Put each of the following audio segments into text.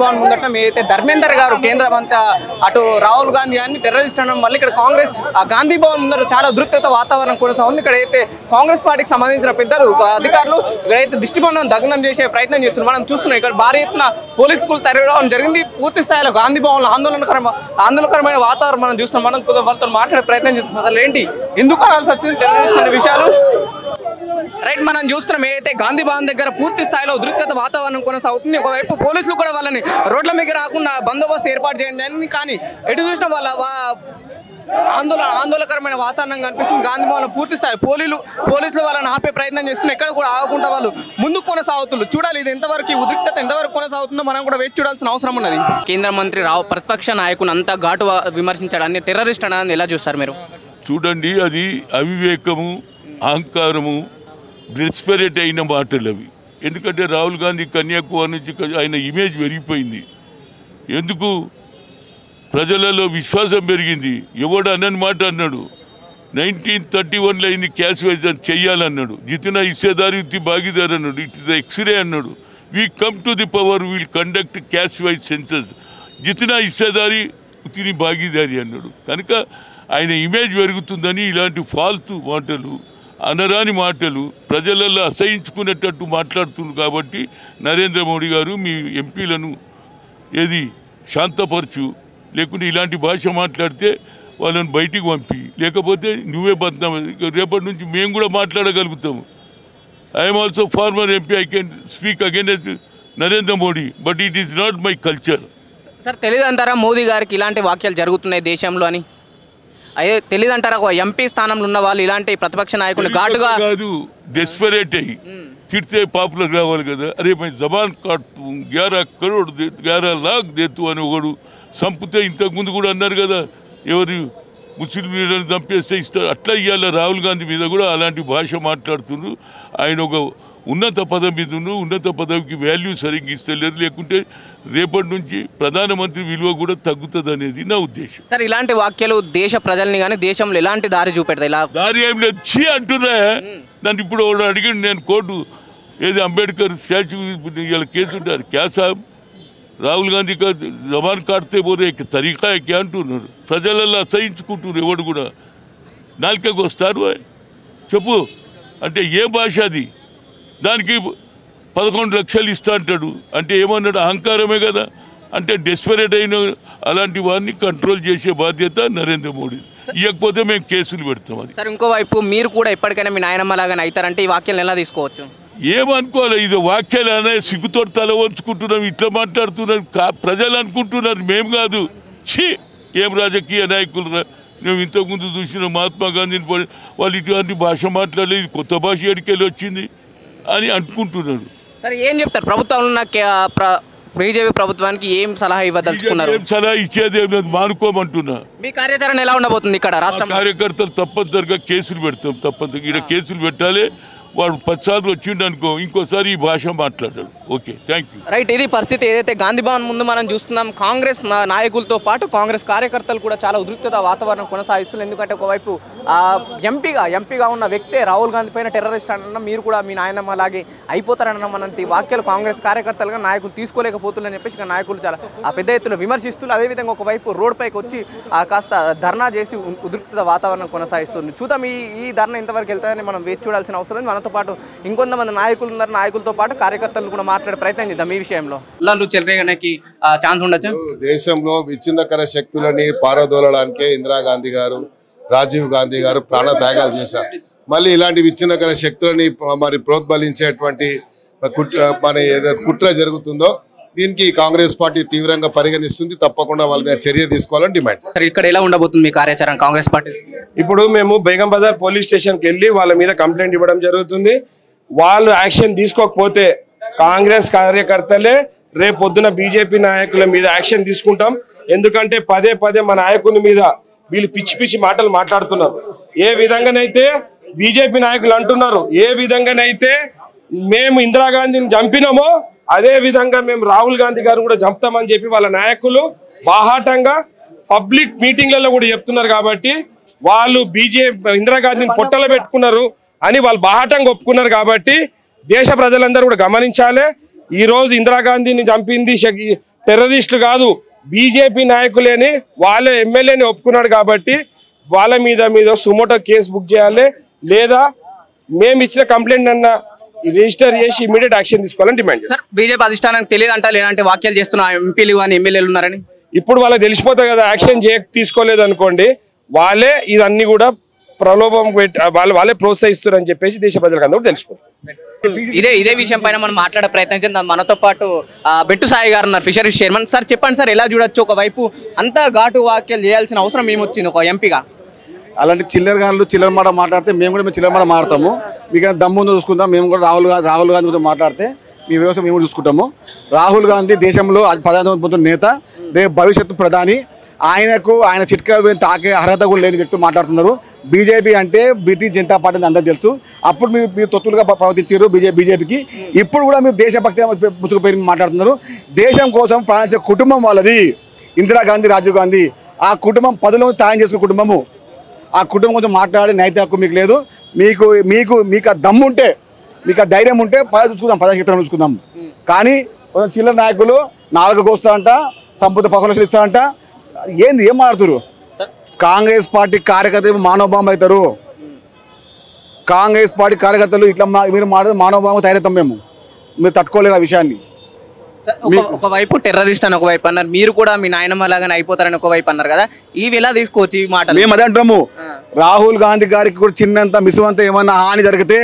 భవన్ ముందట ఏదైతే ధర్మేందర్ గారు కేంద్ర మంత్రి అటు రాహుల్ గాంధీ అని టెర్రరిస్ట్ అనడం వల్ల ఇక్కడ కాంగ్రెస్ గాంధీ భవన్ ముందర చాలా ఉద్రిక్తత వాతావరణం కూడా ఉంది. ఇక్కడ అయితే కాంగ్రెస్ పార్టీకి సంబంధించిన పెద్దలు అధికారులు ఇక్కడైతే దిష్టిబొమ్మను దగ్నం చేసే ప్రయత్నం చేస్తున్నారు. మనం చూస్తున్నాం ఇక్కడ భారీ ఎత్తున పోలీసులు తరలిరావడం జరిగింది. పూర్తి స్థాయిలో గాంధీ భవన్ ఆందోళనకరమైన వాతావరణం మనం చూస్తున్నాం. మనం వాళ్ళతో మాట్లాడే ప్రయత్నం చేస్తున్నాం. అసలు ఏంటి ఎందుకు అనాల్సి వచ్చింది టెర్రరిస్ట్ అనే విషయాలు రైట్ మనం చూస్తున్నాం. ఏదైతే గాంధీ భవన్ దగ్గర పూర్తి స్థాయిలో ఉద్రిక్తత వాతావరణం కొనసాగుతుంది. ఒకవైపు పోలీసులు కూడా వాళ్ళని రోడ్ల మీద రాకుండా బందోబస్తు ఏర్పాటు చేయండి, కానీ ఎటు చూసిన వాళ్ళ ఆందోళనకరమైన వాతావరణం కనిపిస్తుంది. గాంధీ భవన్ పూర్తి స్థాయి పోలీసులు వాళ్ళని ఆపే ప్రయత్నం చేస్తున్నారు. ఎక్కడ కూడా ఆగకుండా వాళ్ళు ముందుకు కొనసాగుతున్నారు. చూడాలి ఇది ఎంతవరకు ఉద్రిక్తత ఎంతవరకు కొనసాగుతుందో మనం కూడా వేచి చూడాల్సిన అవసరం ఉన్నది. కేంద్ర మంత్రి ప్రతిపక్ష నాయకుని అంతా ఘాటు విమర్శించడాన్ని టెర్రరిస్ట్ అని ఎలా చూస్తారు మీరు? చూడండి, అది అవివేకము, అహంకారము, డెస్పరేట్ అయిన మాటలు అవి. ఎందుకంటే రాహుల్ గాంధీ కన్యాకుమారి నుంచి ఆయన ఇమేజ్ పెరిగిపోయింది. ఎందుకు ప్రజలలో విశ్వాసం పెరిగింది. ఎవడు అన్నని మాట అన్నాడు. 1931లో అయింది క్యాష్ వైజ్ అని చెయ్యాలన్నాడు. జితనా హిస్సేదారి ఉత్తి భాగీదారు అన్నాడు. ఇట్ ఇస్ ద ఎక్స్రే అన్నాడు. We come to the power will conduct caste wise census. జితనా హిస్సేదారి ఉత్తిని భాగీదారి అన్నాడు. కనుక ఆయన ఇమేజ్ పెరుగుతుందని ఇలాంటి ఫాల్తు మాటలు, అనరాని మాటలు ప్రజలలో అసహించుకునేటట్టు మాట్లాడుతున్నారు. కాబట్టి నరేంద్ర మోడీ గారు మీ ఎంపీలను ఏది శాంతపరచు, లేకుంటే ఇలాంటి భాష మాట్లాడితే వాళ్ళని బయటికి పంపి, లేకపోతే నువ్వే బద్నాం. రేపటి నుంచి మేము కూడా మాట్లాడగలుగుతాము. I'm also former MP, I can speak against Narendra Modi, but it is not my culture. Sir తెలియదంటారా మోదీ గారికి ఇలాంటి వాక్యాలు జరుగుతున్నాయి దేశంలో అని? అదే తెలియదంటారా ఎంపీ స్థానంలో ఉన్న వాళ్ళు ఇలాంటి ప్రతిపక్ష నాయకుని ఘాటుగా కాదు, డెస్పరేట్ అయ్యి తిడితే పాపులర్ కావాలి కదా. అరే మై జబాన్ కాటు 11 కరోడ్ 11 లాఖ్ దేతు అని ఒకడు సంపితే ఇంతకుముందు కూడా అన్నారు కదా, ఎవరు ముస్లిం లీడర్ని చంపేస్తే ఇస్తారు. అట్లా ఇవాళ రాహుల్ గాంధీ మీద కూడా అలాంటి భాష మాట్లాడుతున్నారు. ఆయన ఒక ఉన్నత పదవి మీద ఉన్నత పదవికి వాల్యూ సరిగ్గా ఇస్తలేరు. లేకుంటే రేపటి నుంచి ప్రధానమంత్రి విలువ కూడా తగ్గుతుంది అనేది నా ఉద్దేశం. సార్ ఇలాంటి వాక్యాలు దేశ ప్రజల్ని కానీ దేశంలో ఎలాంటి దారి చూపెడతాయి? దారి ఏం లేదు, చీ అంటున్నా. నన్ను ఇప్పుడు ఒకడు అడిగాడు, నేను కోర్టు ఏది అంబేద్కర్ స్టాచ్యూ ఇలా కేసు ఉంటారు, క్యా సాబ్ రాహుల్ గాంధీ కా జబాన్ కాడితే పోతే తరీకా క్యా అంటున్నారు. ప్రజలలో అసహించుకుంటున్నారు. ఎవడు కూడా నాలుకకు వస్తారు. చెప్పు అంటే ఏ భాష అది? దానికి 11 లక్షలు ఇస్తా అంటాడు. అంటే ఏమన్నాడు? అహంకారమే కదా. అంటే డెస్పరేట్ అయిన అలాంటి వారిని కంట్రోల్ చేసే బాధ్యత నరేంద్ర మోడీ. ఇవ్వకపోతే మేము కేసులు పెడతాం. అది సార్ ఇంకోవైపు మీరు కూడా ఎప్పటికైనా మీ నాయనమ్మ లాగానే అవుతారంటే ఈ వాక్యాలను ఎలా తీసుకోవచ్చు? ఏమనుకోవాలి, ఇది వాక్యాలు అనే సిగ్గుతో తల వంచుకుంటున్నాం. ఇట్లా మాట్లాడుతున్నారు ప్రజలు అనుకుంటున్నారు, మేము కాదు. ఛీ, ఏం రాజకీయ నాయకులు. మేము ఇంతకుముందు చూసిన మహాత్మా గాంధీని వాళ్ళు ఇటువంటి భాష మాట్లాడలేదు, కొత్త భాష ఎడికెళ్ళి వచ్చింది అని అనుకుంటున్నారు. సరే ఏం చెప్తారు ప్రభుత్వంలో బీజేపీ ప్రభుత్వానికి ఏం సలహా ఇవ్వదలుచుకున్నారు? ఏం సలహా ఇచ్చేది ఏం లేదు, మానుకోమంటున్నా. మీ కార్యాచరణ ఎలా ఉండబోతుంది? ఇక్కడ రాష్ట్ర కార్యకర్తలు తప్పనిసరిగా కేసులు పెడతాం. తప్పనిసరిగా ఇక్కడ కేసులు పెట్టాలి. వాడు 10 సార్లు వచ్చిండు అనుకో, ఇంకోసారి ఈ భాష మాట్లాడాడు. Okay, thank you. రైట్, ఇది పరిస్థితి. ఏదైతే గాంధీ భవన్ ముందు మనం చూస్తున్నాం, కాంగ్రెస్ నాయకులతో పాటు కాంగ్రెస్ కార్యకర్తలు కూడా చాలా ఉద్రిక్తత వాతావరణం కొనసాగిస్తున్నారు. ఎందుకంటే ఒకవైపు ఎంపీగా ఉన్న వ్యక్తే రాహుల్ గాంధీ పైన టెర్రరిస్ట్ అన్న మీరు కూడా మీ నాయనమ్మ అలాగే అయిపోతారన్నటువంటి వాక్యాలు కాంగ్రెస్ కార్యకర్తలుగా నాయకులు తీసుకోలేకపోతున్నారని చెప్పేసి ఇక్కడ నాయకులు చాలా పెద్ద ఎత్తున విమర్శిస్తున్నారు. అదేవిధంగా ఒకవైపు రోడ్ పైకి వచ్చి కాస్త ధర్నా చేసి ఉద్రిక్తత వాతావరణం కొనసాగిస్తుంది. చూద్దాం ఈ ధర్నా ఎంతవరకు వెళ్తాయని మనం వేచి చూడాల్సిన అవసరం ఉంది. మనతో పాటు ఇంకొంతమంది నాయకులు ఉన్నారు. నాయకులతో పాటు కార్యకర్తలు కూడా మాట్లాడే ప్రయత్నం చేద్దాం ఈ విషయంలో. చెలరేగడానికి ఛాన్స్ ఉండొచ్చు. దేశంలో విచ్ఛిన్నకర శక్తులని పారదోలడానికే ఇందిరాగాంధీ గారు, రాజీవ్ గాంధీ గారు ప్రాణత్యాగాలు చేశారు. మళ్ళీ ఇలాంటి విచ్ఛిన్నకర శక్తులని మరి ప్రోత్బలించేటువంటి మన ఏదైతే కుట్ర జరుగుతుందో దీనికి కాంగ్రెస్ పార్టీ తీవ్రంగా పరిగణిస్తుంది. తప్పకుండా వాళ్ళ మీద చర్య తీసుకోవాలని డిమాండ్. ఇక్కడ ఎలా ఉండబోతుంది మీ కార్యాచరణ కాంగ్రెస్ పార్టీ? ఇప్పుడు మేము బేగం బజార్ పోలీస్ స్టేషన్కి వెళ్ళి వాళ్ళ మీద కంప్లైంట్ ఇవ్వడం జరుగుతుంది. వాళ్ళు యాక్షన్ తీసుకోకపోతే కాంగ్రెస్ కార్యకర్తలే రేపు పొద్దున బీజేపీ నాయకుల మీద యాక్షన్ తీసుకుంటాం. ఎందుకంటే పదే మన నాయకుని మీద వీళ్ళు పిచ్చి మాటలు మాట్లాడుతున్నారు. ఏ విధంగానైతే బీజేపీ నాయకులు అంటున్నారు, ఏ విధంగానైతే మేము ఇందిరాగాంధీని చంపినామో అదే విధంగా మేము రాహుల్ గాంధీ గారు కూడా చంపుతామని చెప్పి వాళ్ళ నాయకులు బాహాటంగా పబ్లిక్ మీటింగ్లలో కూడా చెప్తున్నారు. కాబట్టి వాళ్ళు ఇందిరాగాంధీని పొట్టలో పెట్టుకున్నారు అని వాళ్ళు బాహాటంగా ఒప్పుకున్నారు. కాబట్టి దేశ ప్రజలందరూ కూడా గమనించాలి. ఈ రోజు ఇందిరాగాంధీని చంపింది టెర్రరిస్టులు కాదు, బీజేపీ నాయకులేని వాళ్ళ ఎమ్మెల్యేని ఒప్పుకున్నాడు కాబట్టి వాళ్ళ మీద సుమోటో కేసు బుక్ చేయాలి, లేదా మేము ఇచ్చిన కంప్లైంట్ అన్న రిజిస్టర్ చేసి ఇమీడియట్ యాక్షన్ తీసుకోవాలని డిమాండ్ చేస్తాం. బీజేపీ అధిష్టానానికి తెలియదు అంట లేదంటే వ్యాఖ్యలు చేస్తున్న ఎంపీలు కానీ ఎమ్మెల్యేలు ఉన్నారని ఇప్పుడు వాళ్ళకి తెలిసిపోతాయి కదా, యాక్షన్ తీసుకోలేదు అనుకోండి, వాళ్ళే ఇదన్నీ కూడా ప్రలోభం వాళ్ళే ప్రోత్సహిస్తారని చెప్పేసి దేశ ప్రజలకు అందరూ తెలిసిపోతుంది. ఇదే విషయం పైన మనం మాట్లాడే ప్రయత్నం చేద్దాం. మనతో పాటు బెట్టు సాయి గారు ఉన్నారు, ఫిషరీస్ చైర్మన్. సార్ చెప్పండి సార్, ఎలా చూడొచ్చు? ఒకవైపు అంత ఘాటు వ్యాఖ్యలు చేయాల్సిన అవసరం ఏమొచ్చింది ఒక ఎంపీగా? అలాంటి చిల్లర మాట మాట్లాడితే మేము చిల్లర మాట మాట్లాడతాము. మీకు దమ్ము చూసుకుందాం. మేము కూడా రాహుల్ గాంధీ గురించి మాట్లాడితే మీ వ్యవస్థ మేము చూసుకుంటాము. రాహుల్ గాంధీ దేశంలో ప్రధానమంత్రి నేత, రేపు భవిష్యత్తు ప్రధాని. ఆయన చిట్కాలు తాకే అర్హత కూడా లేని వ్యక్తులు మాట్లాడుతున్నారు. బీజేపీ అంటే బ్రిటిష్ జనతా పార్టీ అని అందరూ తెలుసు. అప్పుడు మీరు తొత్తులుగా ప్రవర్తించారు బీజేపీకి. ఇప్పుడు కూడా మీరు దేశభక్తి ముసుగు పేరు మాట్లాడుతున్నారు. దేశం కోసం ప్రాణించే కుటుంబం వాళ్ళది ఇందిరాగాంధీ, రాజీవ్ గాంధీ. ఆ కుటుంబం 10లో త్యాగం చేసుకున్న కుటుంబము. ఆ కుటుంబం కొంచెం మాట్లాడే నైతిక హక్కు మీకు లేదు. మీకు ఆ దమ్ము ఉంటే, మీకు ఆ ధైర్యం ఉంటే ప్రజాక్షేత్రం చూసుకుందాం. కానీ కొంచెం చిల్లర నాయకులు 4 కోస్తారంట, సంపద 10 లక్షలు ఇస్తారంట. ఏం మాట్లాడుతున్నారు? కాంగ్రెస్ పార్టీ కార్యకర్తలు మానవబాంబు అవుతారు. కాంగ్రెస్ పార్టీ కార్యకర్తలు ఇట్లా మీరు మానవబాంబు తయారవుతాం. మీరు తట్టుకోలేరు ఆ విషయాన్ని. ఒకవైపు టెర్రరిస్ట్ అని ఒకవైపు అన్నారు, మీరు కూడా మీ నాయనమ్మ లాగానే అయిపోతారని ఒకవైపు అన్నారు కదా, ఇవి ఎలా తీసుకోవచ్చు ఈ మాట? మేము అదే అంటాము. రాహుల్ గాంధీ గారికి కూడా చిన్నంత మిసువంత ఏమన్నా హాని జరిగితే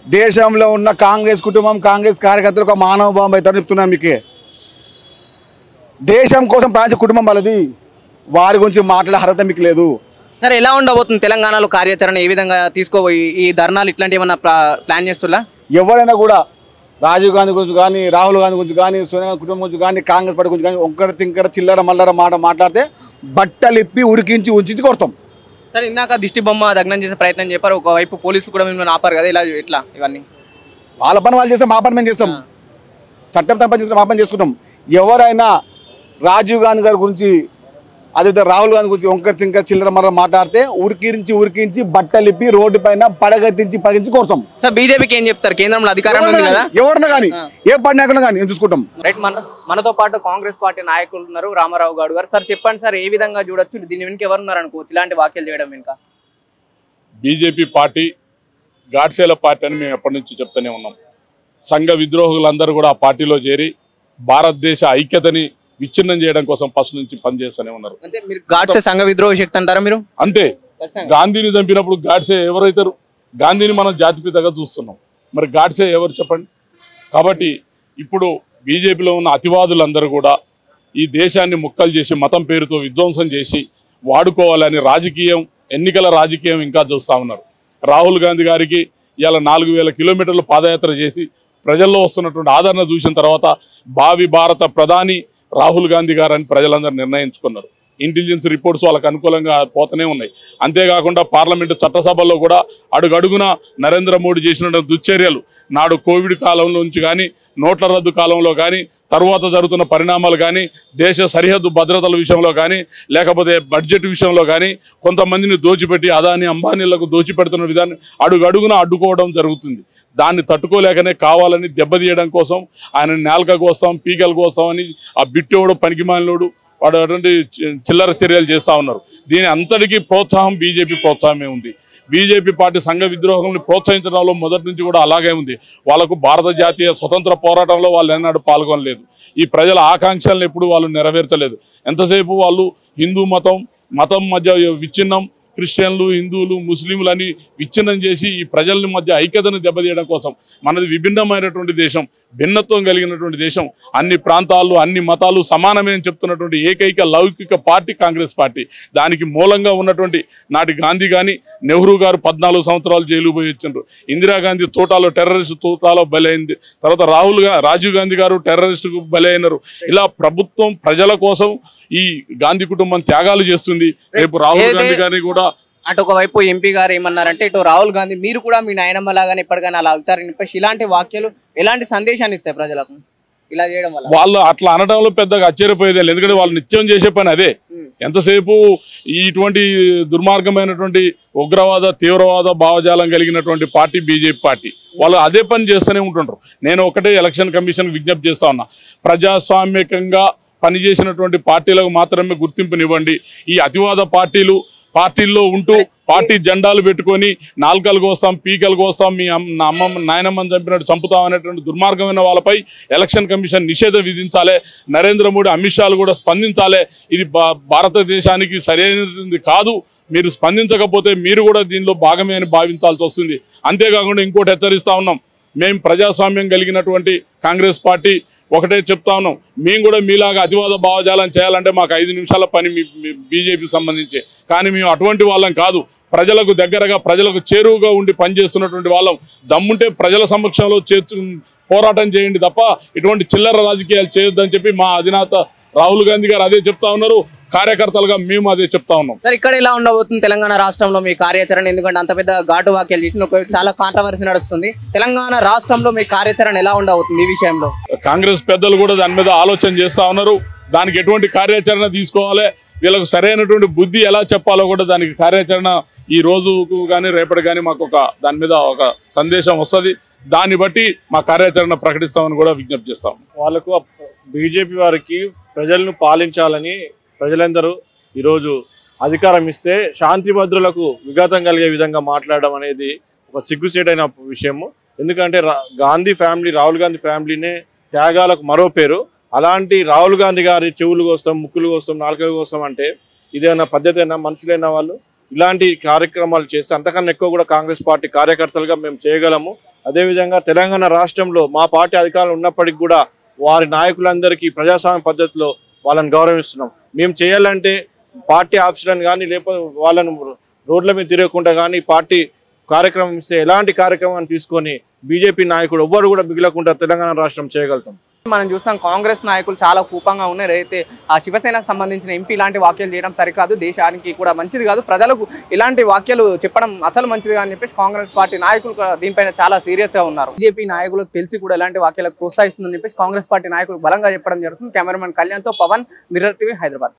దేశంలో ఉన్న కాంగ్రెస్ కుటుంబం, కాంగ్రెస్ కార్యకర్తలు ఒక మానవ బాంబు అవుతారని చెప్తున్నాను మీకే. దేశం కోసం ప్రాంత కుటుంబం వాళ్ళది. వారి గురించి మాట్లాడే అర్హత మీకు లేదు. సరే, ఎలా ఉండబోతుంది తెలంగాణలో కార్యాచరణ? ఏ విధంగా తీసుకోబోయి ఈ ధర్నాలు ఇట్లాంటి ఏమన్నా ప్లాన్ చేస్తున్నా? ఎవరైనా కూడా రాజీవ్ గాంధీ గురించి కానీ, రాహుల్ గాంధీ గురించి కానీ, సోనియా గాంధీ కుటుంబం గురించి కానీ, కాంగ్రెస్ పార్టీ గురించి కానీ ఒక్కరి తింకర చిల్లర మల్లర మాట్లాడితే బట్టలిప్పి ఉరికించి ఉంచి కొడతాం. సరే, ఇందాక దిష్టి బొమ్మ దగ్నం చేసే ప్రయత్నం చెప్పారు. ఒకవైపు పోలీసులు కూడా మిమ్మల్ని ఆపారు కదా, ఇలా ఇట్లా ఇవన్నీ వాళ్ళ పని వాళ్ళు చేస్తాం, మా పని మేము చేస్తాం. చట్టం తన పని చేస్తాం, మా పని చేసుకుంటాం. ఎవరైనా రాజీవ్ గాంధీ గారి గురించి, అదే రాహుల్ గాంధీ గురించి ఒంకరి తింకర చిల్లర మర్ర మాట్లాడితే ఉరికించి బట్టలిప్పి రోడ్డు పైన పడగెత్తించి కొడతాం. సార్, బీజేపీకి ఏం చెప్తారు? కేంద్రంలో అధికారంలో ఉంది కదా, ఎవరన్నా కానీ ఏ పార్టీ నాయకులు కానీ చూసుకుంటాం. రైట్. మనతో పాటు కాంగ్రెస్ పార్టీ నాయకులు ఉన్నారు, రామారావు గౌడ్ గారు. సార్ చెప్పండి సార్, ఏ విధంగా చూడొచ్చు? దీని వెనుక ఎవరున్నారు అనుకోవచ్చు ఇలాంటి వ్యాఖ్యలు చేయడం వెనుక? బీజేపీ పార్టీ గాడ్సేల పార్టీ అని మేము ఎప్పటి నుంచి చెప్తూనే ఉన్నాం. సంఘ విద్రోహులందరూ కూడా ఆ పార్టీలో చేరి భారతదేశ ఐక్యతని విచ్ఛిన్నం చేయడం కోసం ఫస్ట్ నుంచి పనిచేస్తూనే ఉన్నారు. అంటే మీరు గాడ్సే సంఘ విద్రోహ శక్తి అంటారా మీరు? అంతే. గాంధీని చంపినప్పుడు గాడ్సే ఎవరైతారు? గాంధీని మనం జాతిపితగా చూస్తున్నాం. మరి గాడ్సే ఎవరు చెప్పండి? కాబట్టి ఇప్పుడు బీజేపీలో ఉన్న అతివాదులందరూ కూడా ఈ దేశాన్ని ముక్కలు చేసి మతం పేరుతో విధ్వంసం చేసి వాడుకోవాలని ఎన్నికల రాజకీయం ఇంకా చూస్తూ ఉన్నారు. రాహుల్ గాంధీ గారికి ఇవాళ 4000 కిలోమీటర్లు పాదయాత్ర చేసి ప్రజల్లో వస్తున్నటువంటి ఆదరణ చూసిన తర్వాత భావి భారత ప్రధాని రాహుల్ గాంధీ గారు అని ప్రజలందరూ నిర్ణయించుకున్నారు. ఇంటెలిజెన్స్ రిపోర్ట్స్ వాళ్ళకు అనుకూలంగా పోతూనే ఉన్నాయి. అంతేకాకుండా పార్లమెంటు చట్టసభల్లో కూడా అడుగడుగున నరేంద్ర మోడీ చేసిన దుశ్చర్యలు, నాడు కోవిడ్ కాలంలో నుంచి కానీ, నోట్ల రద్దు కాలంలో కానీ, తర్వాత జరుగుతున్న పరిణామాలు కానీ, దేశ సరిహద్దు భద్రతల విషయంలో కానీ, లేకపోతే బడ్జెట్ విషయంలో కానీ కొంతమందిని దోచిపెట్టి అదాని అంబానీలకు దోచిపెడుతున్న విధాన్ని అడుగడుగున అడ్డుకోవడం జరుగుతుంది. దాన్ని తట్టుకోలేకనే కావాలని దెబ్బతీయడం కోసం ఆయన నేలక కోస్తాం, పీకలు కోస్తామని ఆ బిట్టోడు పనికిమాలినోడు వాడు అటువంటి చిల్లర చర్యలు చేస్తూ ఉన్నారు. దీని అంతటికీ ప్రోత్సాహం బీజేపీ ప్రోత్సాహమే ఉంది. బీజేపీ పార్టీ సంఘ విద్రోహాలను ప్రోత్సహించడంలో మొదటి నుంచి కూడా అలాగే ఉంది. వాళ్ళకు భారత జాతీయ స్వతంత్ర పోరాటంలో వాళ్ళు ఎన్నడూ పాల్గొనలేదు. ఈ ప్రజల ఆకాంక్షలను ఎప్పుడు వాళ్ళు నెరవేర్చలేదు. ఎంతసేపు వాళ్ళు హిందూ మతం మధ్య విచ్ఛిన్నం, క్రిస్టియన్లు, హిందువులు, ముస్లింలు అని విచ్ఛిన్నం చేసి ఈ ప్రజల మధ్య ఐక్యతను దెబ్బతీయడం కోసం. మనది విభిన్నమైనటువంటి దేశం, భిన్నత్వం కలిగినటువంటి దేశం, అన్ని ప్రాంతాలు అన్ని మతాలు సమానమే అని చెప్తున్నటువంటి ఏకైక లౌకిక పార్టీ కాంగ్రెస్ పార్టీ. దానికి మూలంగా ఉన్నటువంటి నాటి గాంధీ కానీ, నెహ్రూ గారు 14 సంవత్సరాలు జైలు పోయి వచ్చిండ్రు. ఇందిరాగాంధీ టెర్రరిస్టు తోటాలో బలైంది. తర్వాత రాజీవ్ గాంధీ గారు టెర్రరిస్టుకు బలైనారు. ఇలా ప్రభుత్వం ప్రజల కోసం ఈ గాంధీ కుటుంబం త్యాగాలు చేస్తుంది. రేపు రాహుల్ గాంధీ గారిని కూడా అటు ఒకవైపు ఎంపీ గారు ఏమన్నారంటే, ఇటు రాహుల్ గాంధీ మీరు కూడా మీ నాయనమ్మ లాగానే ఎప్పటికైనా అలా అవుతారని చెప్పేసి ఇలాంటి వాక్యాలు ఎలాంటి సందేశాన్ని ఇస్తాయి ప్రజలకు ఇలా చేయడం వల్ల? వాళ్ళు అట్లా అనడంలో పెద్దగా ఆశ్చర్యపోయేదే. ఎందుకంటే వాళ్ళు నిత్యం చేసే పని అదే. ఎంతసేపు ఇటువంటి దుర్మార్గమైనటువంటి ఉగ్రవాద తీవ్రవాద భావజాలం కలిగినటువంటి పార్టీ బీజేపీ పార్టీ. వాళ్ళు అదే పని చేస్తూనే ఉంటుంటారు. నేను ఒకటే ఎలక్షన్ కమిషన్ విజ్ఞప్తి చేస్తా ఉన్నా, ప్రజాస్వామ్యకంగా పనిచేసినటువంటి పార్టీలకు మాత్రమే గుర్తింపునివ్వండి. ఈ అతివాద పార్టీల్లో ఉంటూ పార్టీ జెండాలు పెట్టుకొని నాలుకలకు వస్తాం, పీకలకు వస్తాం, మీ అమ్మమ్మ నాయనమ్మని చంపినట్టు చంపుతాం అనేటువంటి దుర్మార్గమైన వాళ్ళపై ఎలక్షన్ కమిషన్ నిషేధం విధించాలి. నరేంద్ర మోడీ, అమిత్ షాలు కూడా స్పందించాలి. ఇది భారతదేశానికి సరైనది కాదు. మీరు స్పందించకపోతే మీరు కూడా దీనిలో భాగమే అని భావించాల్సి వస్తుంది. అంతేకాకుండా ఇంకోటి హెచ్చరిస్తా ఉన్నాం, మేము ప్రజాస్వామ్యం కలిగినటువంటి కాంగ్రెస్ పార్టీ ఒకటే చెప్తా ఉన్నాం, మేము కూడా మీలాగా అతివాద భావజాలం చేయాలంటే మాకు 5 నిమిషాల పని బీజేపీకి సంబంధించి. కానీ మేము అటువంటి వాళ్ళం కాదు. ప్రజలకు దగ్గరగా, ప్రజలకు చేరువుగా ఉండి పనిచేస్తున్నటువంటి వాళ్ళం. దమ్ముంటే ప్రజల సమక్షంలో పోరాటం చేయండి తప్ప ఇటువంటి చిల్లర రాజకీయాలు చేయొద్దని చెప్పి మా అధినేత రాహుల్ గాంధీ గారు అదే చెప్తా ఉన్నారు. కార్యకర్తలుగా మేము అదే చెప్తా ఉన్నాం. సార్, ఇక్కడ ఎలా ఉండబోతుంది తెలంగాణ రాష్ట్రంలో మీ కార్యాచరణ? ఎందుకంటే అంత పెద్ద ఘాటు వాక్యాలు చేసిన చాలా కాంట్రవర్సీ నడుస్తుంది. తెలంగాణ రాష్ట్రంలో మీ కార్యాచరణ ఎలా ఉండబోతుంది ఈ విషయంలో? కాంగ్రెస్ పెద్దలు కూడా దాని మీద ఆలోచన చేస్తా ఉన్నారు. దానికి ఎటువంటి కార్యాచరణ తీసుకోవాలి, వీళ్ళకు సరైనటువంటి బుద్ధి ఎలా చెప్పాలో కూడా దానికి కార్యాచరణ ఈ రోజుకు కానీ రేపటి కానీ మాకు దాని మీద ఒక సందేశం వస్తుంది. దాన్ని బట్టి మా కార్యాచరణ ప్రకటిస్తామని కూడా విజ్ఞప్తి చేస్తాం. వాళ్ళకు బీజేపీ వారికి ప్రజలను పాలించాలని ప్రజలందరూ ఈరోజు అధికారం ఇస్తే శాంతి భద్రులకు విఘాతం కలిగే విధంగా మాట్లాడడం అనేది ఒక సిగ్గుసేటైన విషయము. ఎందుకంటే గాంధీ ఫ్యామిలీ, రాహుల్ గాంధీ ఫ్యామిలీనే త్యాగాలకు మరో పేరు. అలాంటి రాహుల్ గాంధీ గారి చెవులు కోస్తాం, ముక్కులు కోస్తాం, నాలుకలు కోస్తాం అంటే ఇదేనా పద్ధతి అయినా? మనుషులైన వాళ్ళు ఇలాంటి కార్యక్రమాలు చేస్తే అంతకన్నా ఎక్కువ కూడా కాంగ్రెస్ పార్టీ కార్యకర్తలుగా మేము చేయగలము. అదేవిధంగా తెలంగాణ రాష్ట్రంలో మా పార్టీ అధికారులు ఉన్నప్పటికీ కూడా వారి నాయకులందరికీ ప్రజాస్వామ్య పద్ధతిలో వాళ్ళని గౌరవిస్తున్నాం. మేము చేయాలంటే పార్టీ ఆఫీసులను కానీ లేకపోతే వాళ్ళను రోడ్ల మీద తిరగకుండా కానీ పార్టీ కార్యక్రమం ఇస్తే ఎలాంటి కార్యక్రమాన్ని తీసుకొని బీజేపీ నాయకుడు ఎవ్వరు కూడా మిగిలకుండా తెలంగాణ రాష్ట్రం చేయగలుగుతాం. మనం చూస్తాం కాంగ్రెస్ నాయకులు చాలా కూపంగా ఉన్నారు. అయితే ఆ శివసేనకు సంబంధించిన ఎంపీ ఇలాంటి వ్యాఖ్యలు చేయడం సరికాదు, దేశానికి కూడా మంచిది కాదు, ప్రజలకు ఇలాంటి వ్యాఖ్యలు చెప్పడం అసలు మంచిది అని చెప్పేసి కాంగ్రెస్ పార్టీ నాయకులు దీనిపైన చాలా సీరియస్ గా ఉన్నారు. బీజేపీ నాయకులకు తెలిసి కూడా ఇలాంటి వ్యాఖ్యలకు ప్రోత్సహిస్తుందని చెప్పేసి కాంగ్రెస్ పార్టీ నాయకులు బలంగా చెప్పడం జరుగుతుంది. కెమెరామెన్ కళ్యాణ్తో పవన్, మిర్రర్ టీవీ, హైదరాబాద్.